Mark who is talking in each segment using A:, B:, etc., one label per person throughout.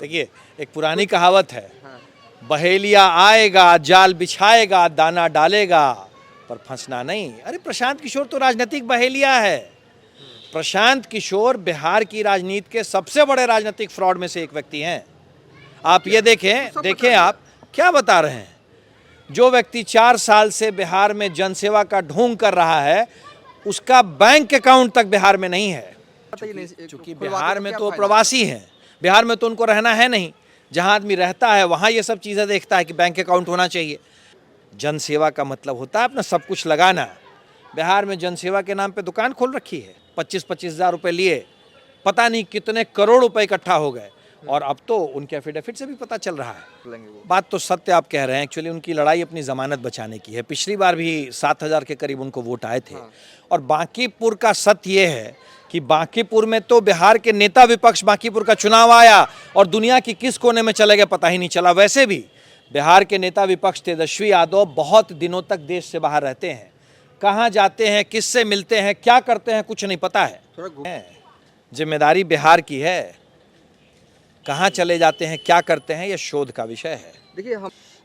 A: देखिए, एक पुरानी कहावत है,
B: हाँ।
A: बहेलिया आएगा, जाल बिछाएगा, दाना डालेगा, पर फंसना नहीं। अरे प्रशांत किशोर तो राजनीतिक बहेलिया है। प्रशांत किशोर बिहार की राजनीति के सबसे बड़े राजनीतिक फ्रॉड में से एक व्यक्ति हैं। आप ये देखें आप क्या बता रहे हैं। जो व्यक्ति 4 साल से बिहार में जनसेवा का ढोंग कर रहा है, उसका बैंक अकाउंट तक बिहार में नहीं है। क्योंकि बिहार में तो प्रवासी हैं, बिहार में तो उनको रहना है नहीं। जहां आदमी रहता है वहां ये सब चीज़ें देखता है कि बैंक अकाउंट होना चाहिए। जनसेवा का मतलब होता है अपना सब कुछ लगाना। बिहार में जनसेवा के नाम पे दुकान खोल रखी है, 25-25 हज़ार रुपये लिए, पता नहीं कितने करोड़ रुपए इकट्ठा हो गए। और अब तो उनके एफिडेविट से भी पता चल रहा है। बात तो सत्य आप कह रहे हैं। एक्चुअली उनकी लड़ाई अपनी जमानत बचाने की है। पिछली बार भी 7,000 के करीब उनको वोट आए थे। और बांकीपुर का सत्य ये है कि बांकीपुर में तो बिहार के नेता विपक्ष बांकीपुर का चुनाव आया और दुनिया की किस कोने में चले गए पता ही नहीं चला। वैसे भी बिहार के नेता विपक्ष तेजस्वी यादव बहुत दिनों तक देश से बाहर रहते हैं। कहाँ जाते हैं, किससे मिलते हैं, क्या करते हैं, कुछ नहीं पता है। जिम्मेदारी बिहार की है। कहाँ चले जाते हैं, क्या करते हैं, यह शोध का विषय है।
B: देखिए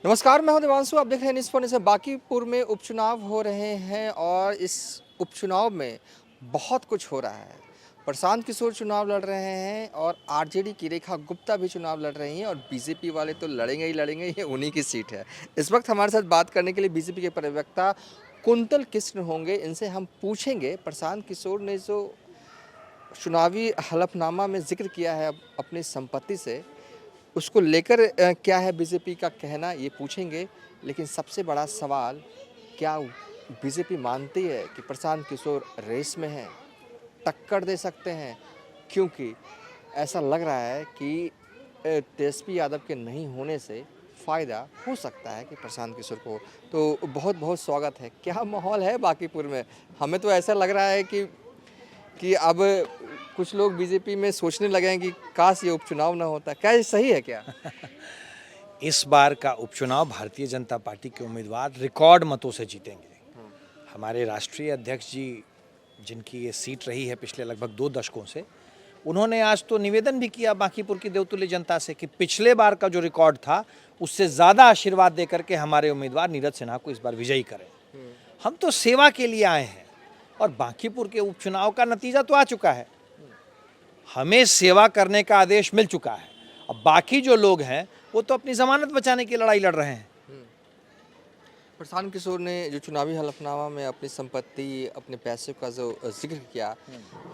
B: नमस्कार, मैं हूं देवांशु। आप देख रहे हैं न्यूज़ पॉइंट से। बांकीपुर में उपचुनाव हो रहे हैं और इस उपचुनाव में बहुत कुछ हो रहा है। प्रशांत किशोर चुनाव लड़ रहे हैं और आरजेडी की रेखा गुप्ता भी चुनाव लड़ रही हैं और बीजेपी वाले तो लड़ेंगे ही लड़ेंगे। ये उन्हीं की सीट है। इस वक्त हमारे साथ बात करने के लिए बीजेपी के प्रवक्ता कुंतल कृष्ण होंगे। इनसे हम पूछेंगे प्रशांत किशोर ने जो चुनावी हलफनामा में जिक्र किया है अपनी संपत्ति से, उसको लेकर क्या है बीजेपी का कहना, ये पूछेंगे। लेकिन सबसे बड़ा सवाल, क्या बीजेपी मानती है कि प्रशांत किशोर रेस में हैं, टक्कर दे सकते हैं? क्योंकि ऐसा लग रहा है कि तेजस्वी यादव के नहीं होने से फ़ायदा हो सकता है कि प्रशांत किशोर को। तो बहुत बहुत स्वागत है। क्या माहौल है बांकीपुर में? हमें तो ऐसा लग रहा है कि अब कुछ लोग बीजेपी में सोचने लगे हैं कि काश ये उपचुनाव ना होता। क्या ये सही है क्या?
A: इस बार का उपचुनाव भारतीय जनता पार्टी के उम्मीदवार रिकॉर्ड मतों से जीतेंगे। हमारे राष्ट्रीय अध्यक्ष जी, जिनकी ये सीट रही है पिछले लगभग 2 दशकों से, उन्होंने आज तो निवेदन भी किया बांकीपुर की देवतुल्य जनता से कि पिछले बार का जो रिकॉर्ड था उससे ज़्यादा आशीर्वाद देकर के हमारे उम्मीदवार नीरज सिन्हा को इस बार विजयी करें। हम तो सेवा के लिए आए हैं और बांकीपुर के उपचुनाव का नतीजा तो आ चुका है। हमें सेवा करने का आदेश मिल चुका है। अब बाकी जो लोग हैं वो तो अपनी जमानत बचाने की लड़ाई लड़ रहे हैं।
B: प्रशांत किशोर ने जो चुनावी हलफनामा में अपनी संपत्ति, अपने पैसे का जो जिक्र किया,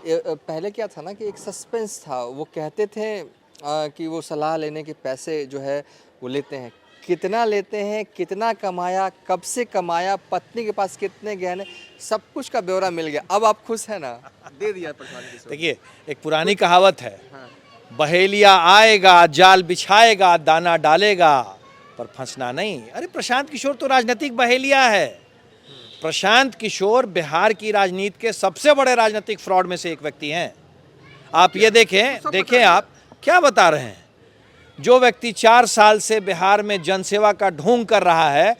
B: पहले क्या था ना कि एक सस्पेंस था। वो कहते थे कि वो सलाह लेने के पैसे जो है वो लेते हैं, कितना लेते हैं, कितना कमाया, कब से कमाया, पत्नी के पास कितने गहने, सब कुछ का ब्यौरा मिल गया। अब आप खुश हैं ना? दे दिया प्रशांत किशोर।
A: देखिए, एक पुरानी कहावत है, बहेलिया आएगा, जाल बिछाएगा, दाना डालेगा, पर फंसना नहीं। अरे प्रशांत किशोर तो राजनीतिक बहेलिया है। प्रशांत किशोर बिहार की राजनीति के सबसे बड़े राजनीतिक फ्रॉड में से एक व्यक्ति हैं। आप ये देखें आप क्या बता रहे हैं। जो व्यक्ति 4 साल से बिहार में जनसेवा का ढोंग कर रहा है,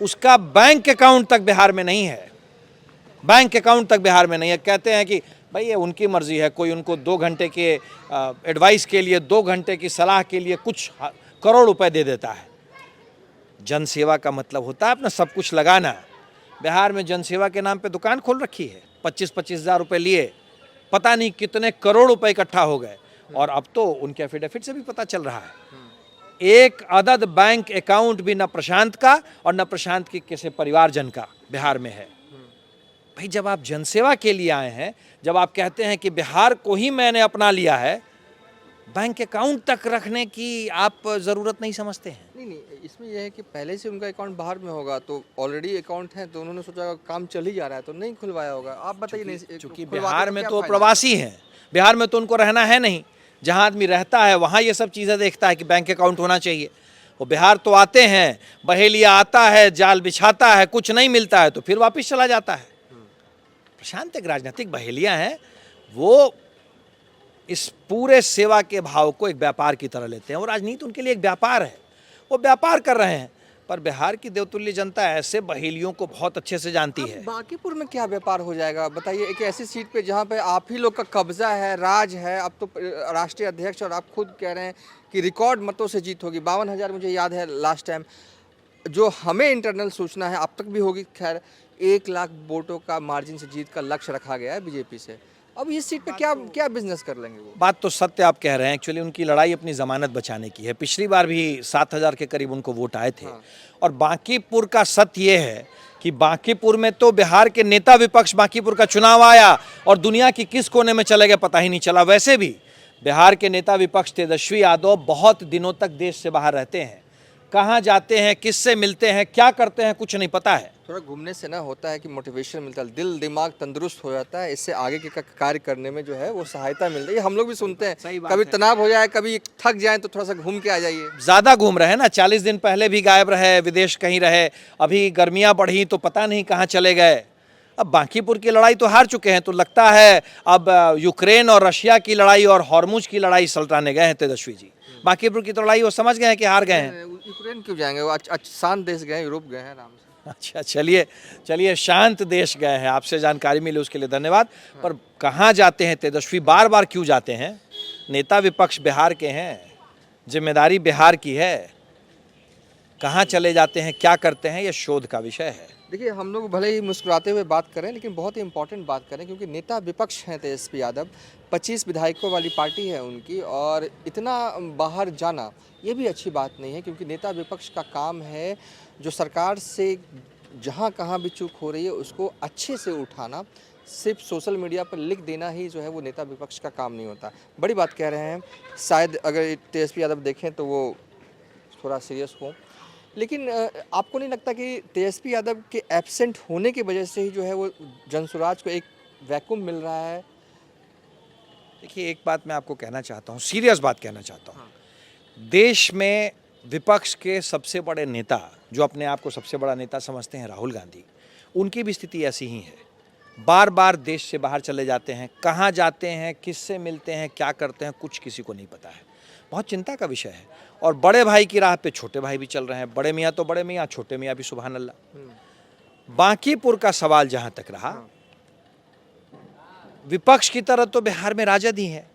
A: उसका बैंक अकाउंट तक बिहार में नहीं है। बैंक अकाउंट तक बिहार में नहीं है। कहते हैं कि भाई ये उनकी मर्जी है, कोई उनको 2 घंटे के एडवाइस के लिए, 2 घंटे की सलाह के लिए कुछ करोड़ रुपए दे देता है। जनसेवा का मतलब होता है अपना सब कुछ लगाना। बिहार में जनसेवा के नाम पे दुकान खोल रखी है, 25-25 हज़ार रुपये लिए, पता नहीं कितने करोड़ रुपए इकट्ठा हो गए। और अब तो उनके एफिडेविट से भी पता चल रहा है। एक अदद बैंक अकाउंट भी न प्रशांत का और न प्रशांत के किसी परिवारजन का बिहार में है। भाई जब आप जनसेवा के लिए आए हैं, जब आप कहते हैं कि बिहार को ही मैंने अपना लिया है, बैंक अकाउंट तक रखने की आप ज़रूरत नहीं समझते हैं?
B: नहीं, इसमें यह है कि पहले से उनका अकाउंट बाहर में होगा, तो ऑलरेडी अकाउंट है, तो उन्होंने सोचा काम चल ही जा रहा है तो नहीं खुलवाया होगा। आप बताइए। नहीं,
A: क्योंकि बिहार में तो प्रवासी हैं, बिहार में तो उनको रहना है नहीं। जहाँ आदमी रहता है वहाँ ये सब चीज़ें देखता है कि बैंक अकाउंट होना चाहिए। वो बिहार तो आते हैं, बहेलिया आता है, जाल बिछाता है, कुछ नहीं मिलता है तो फिर वापस चला जाता है। प्रशांत एक राजनीतिक बहेलिया हैं। वो इस पूरे सेवा के भाव को एक व्यापार की तरह लेते हैं और राजनीति उनके लिए एक व्यापार है। वो व्यापार कर रहे हैं। पर बिहार की देवतुल्य जनता ऐसे बहेलियों को बहुत अच्छे से जानती है।
B: बांकीपुर में क्या व्यापार हो जाएगा बताइए। एक ऐसी सीट पे जहाँ पे आप ही लोग का कब्जा है, राज है, अब तो राष्ट्रीय अध्यक्ष और आप खुद कह रहे हैं कि रिकॉर्ड मतों से जीत होगी। 52,000 मुझे याद है लास्ट टाइम। जो हमें इंटरनल सूचना है, अब तक भी होगी खैर, 1 लाख वोटों का मार्जिन से जीत का लक्ष्य रखा गया है बीजेपी से। अब इस सीट पे क्या क्या बिजनेस कर लेंगे वो?
A: बात तो सत्य आप कह रहे हैं। एक्चुअली उनकी लड़ाई अपनी जमानत बचाने की है। पिछली बार भी 7,000 के करीब उनको वोट आए थे। और बांकीपुर का सत्य ये है कि बांकीपुर में तो बिहार के नेता विपक्ष बांकीपुर का चुनाव आया और दुनिया की किस कोने में चले गए पता ही नहीं चला। वैसे भी बिहार के नेता विपक्ष तेजस्वी यादव बहुत दिनों तक देश से बाहर रहते हैं। कहाँ जाते हैं, किससे मिलते हैं, क्या करते हैं, कुछ नहीं पता है।
B: थोड़ा घूमने से ना होता है कि मोटिवेशन मिलता है, दिल दिमाग तंदुरुस्त हो जाता है, इससे आगे के कार्य करने में जो है वो सहायता मिलती है। हम लोग भी सुनते हैं,
A: सही बात
B: कभी
A: है।
B: तनाव हो जाए, कभी थक जाए तो थोड़ा सा घूम के आ जाइए।
A: ज्यादा घूम रहे हैं ना, 40 दिन पहले भी गायब रहे, विदेश कहीं रहे, अभी गर्मियां बढ़ी तो पता नहीं कहाँ चले गए। अब बांकीपुर की लड़ाई तो हार चुके हैं, तो लगता है अब यूक्रेन और रशिया की लड़ाई और हॉर्मुज की लड़ाई सल्टाने गए हैं तेजस्वी जी। बांकीपुर की तो लड़ाई वो समझ गए हैं कि हार गए हैं।
B: यूक्रेन क्यों जाएंगे, वो शांत देश गए, यूरोप गए हैं आराम से।
A: अच्छा, चलिए चलिए, शांत देश गए हैं, आपसे जानकारी मिली उसके लिए धन्यवाद। पर कहाँ जाते हैं तेजस्वी, बार बार क्यों जाते हैं? नेता विपक्ष बिहार के हैं, जिम्मेदारी बिहार की है। कहाँ चले जाते हैं, क्या करते हैं, यह शोध का विषय है।
B: देखिए, हम लोग भले ही मुस्कुराते हुए बात करें, लेकिन बहुत ही इंपॉर्टेंट बात करें, क्योंकि नेता विपक्ष हैं तेजस्वी यादव। 25 विधायकों वाली पार्टी है उनकी, और इतना बाहर जाना ये भी अच्छी बात नहीं है, क्योंकि नेता विपक्ष का काम है जो सरकार से जहाँ कहाँ भी चूक हो रही है उसको अच्छे से उठाना। सिर्फ सोशल मीडिया पर लिख देना ही जो है वो नेता विपक्ष का काम नहीं होता। बड़ी बात कह रहे हैं, शायद अगर तेजस्वी यादव देखें तो वो थोड़ा सीरियस हो। लेकिन आपको नहीं लगता कि तेजस्वी यादव के एब्सेंट होने की वजह से ही जो है वो जनसुराज को एक वैक्यूम मिल रहा है?
A: देखिए, एक बात मैं आपको कहना चाहता हूँ, सीरियस बात कहना चाहता हूँ। देश में विपक्ष के सबसे बड़े नेता, जो अपने आप को सबसे बड़ा नेता समझते हैं, राहुल गांधी, उनकी भी स्थिति ऐसी ही है। बार बार देश से बाहर चले जाते हैं, कहाँ जाते हैं, किससे मिलते हैं, क्या करते हैं, कुछ किसी को नहीं पता है। बहुत चिंता का विषय है। और बड़े भाई की राह पे छोटे भाई भी चल रहे हैं। बड़े मियाँ तो बड़े मियाँ, छोटे मियाँ भी सुभान अल्लाह। बांकीपुर का सवाल जहाँ तक रहा, विपक्ष की तरह तो बिहार में राजद ही है,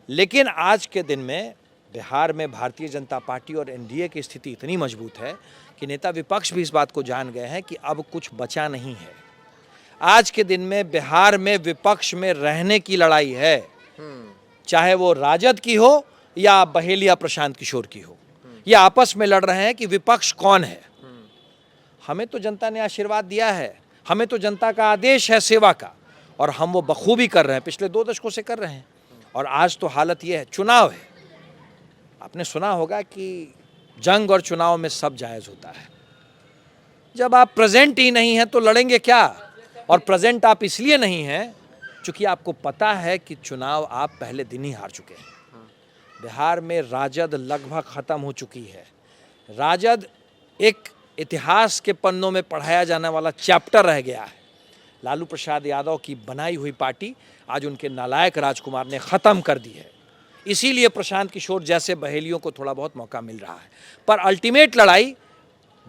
A: लेकिन आज के दिन में बिहार में भारतीय जनता पार्टी और एनडीए की स्थिति इतनी मजबूत है कि नेता विपक्ष भी इस बात को जान गए हैं कि अब कुछ बचा नहीं है। आज के दिन में बिहार में विपक्ष में रहने की लड़ाई है, चाहे वो राजद की हो या बहेलिया प्रशांत किशोर की हो। ये आपस में लड़ रहे हैं कि विपक्ष कौन है। हमें तो जनता ने आशीर्वाद दिया है, हमें तो जनता का आदेश है सेवा का, और हम वो बखूबी कर रहे हैं, पिछले 2 दशकों से कर रहे हैं। और आज तो हालत ये है, चुनाव है। आपने सुना होगा कि जंग और चुनाव में सब जायज़ होता है। जब आप प्रेजेंट ही नहीं हैं तो लड़ेंगे क्या? और प्रेजेंट आप इसलिए नहीं हैं क्योंकि आपको पता है कि चुनाव आप पहले दिन ही हार चुके हैं। बिहार में राजद लगभग ख़त्म हो चुकी है। राजद एक इतिहास के पन्नों में पढ़ाया जाने वाला चैप्टर रह गया है। लालू प्रसाद यादव की बनाई हुई पार्टी आज उनके नालायक राजकुमार ने ख़त्म कर दी है। इसीलिए प्रशांत किशोर जैसे बहेलियों को थोड़ा बहुत मौका मिल रहा है। पर अल्टीमेट लड़ाई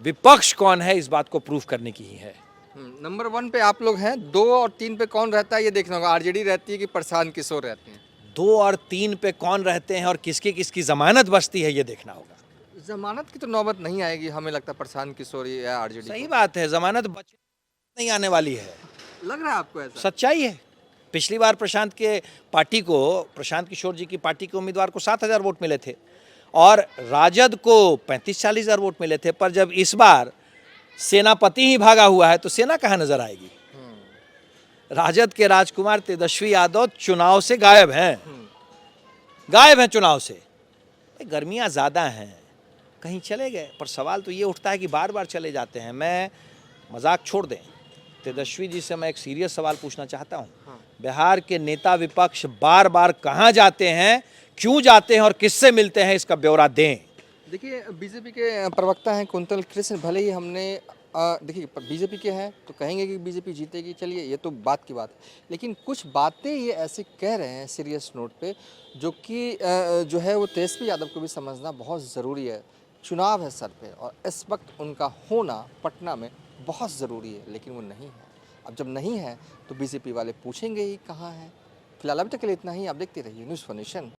A: विपक्ष कौन है, इस बात को प्रूव करने की ही है।
B: नंबर 1 पे आप लोग हैं, 2 और 3 पे कौन रहता है ये देखना होगा। आरजेडी रहती है कि प्रशांत किशोर रहते हैं?
A: 2 और 3 पे कौन रहते हैं और किसकी किसकी जमानत बचती है, ये देखना होगा।
B: जमानत की तो नौबत नहीं आएगी, हमें लगता है प्रशांत किशोर या आरजेडी।
A: सही बात है, जमानत बच नहीं आने वाली है।
B: लग रहा है आपको ऐसा?
A: सच्चाई है। पिछली बार प्रशांत किशोर जी की पार्टी के उम्मीदवार को 7,000 वोट मिले थे और राजद को 35-40 हज़ार वोट मिले थे। पर जब इस बार सेनापति ही भागा हुआ है तो सेना कहाँ नजर आएगी? राजद के राजकुमार तेजस्वी यादव चुनाव से गायब हैं, चुनाव से। गर्मियाँ ज़्यादा हैं, कहीं चले गए। पर सवाल तो ये उठता है कि बार बार चले जाते हैं। मैं मजाक छोड़ दें, तेजस्वी जी से मैं एक सीरियस सवाल पूछना चाहता हूँ। बिहार के नेता विपक्ष बार बार कहाँ जाते हैं, क्यों जाते हैं और किससे मिलते हैं, इसका ब्यौरा दें।
B: देखिए, बीजेपी के प्रवक्ता हैं कुंतल कृष्ण, भले ही हमने देखिए बीजेपी के हैं तो कहेंगे कि बीजेपी जीतेगी, चलिए ये तो बात की बात है। लेकिन कुछ बातें ये ऐसे कह रहे हैं सीरियस नोट पे, जो कि जो है वो तेजस्वी यादव को भी समझना बहुत ज़रूरी है। चुनाव है सर पे और इस वक्त उनका होना पटना में बहुत ज़रूरी है, लेकिन वो नहीं है। अब जब नहीं है तो बीजेपी वाले पूछेंगे ही कहाँ है। फिलहाल अभी तक के लिए इतना ही। आप देखते रहिए न्यूज़ फॉर नेशन।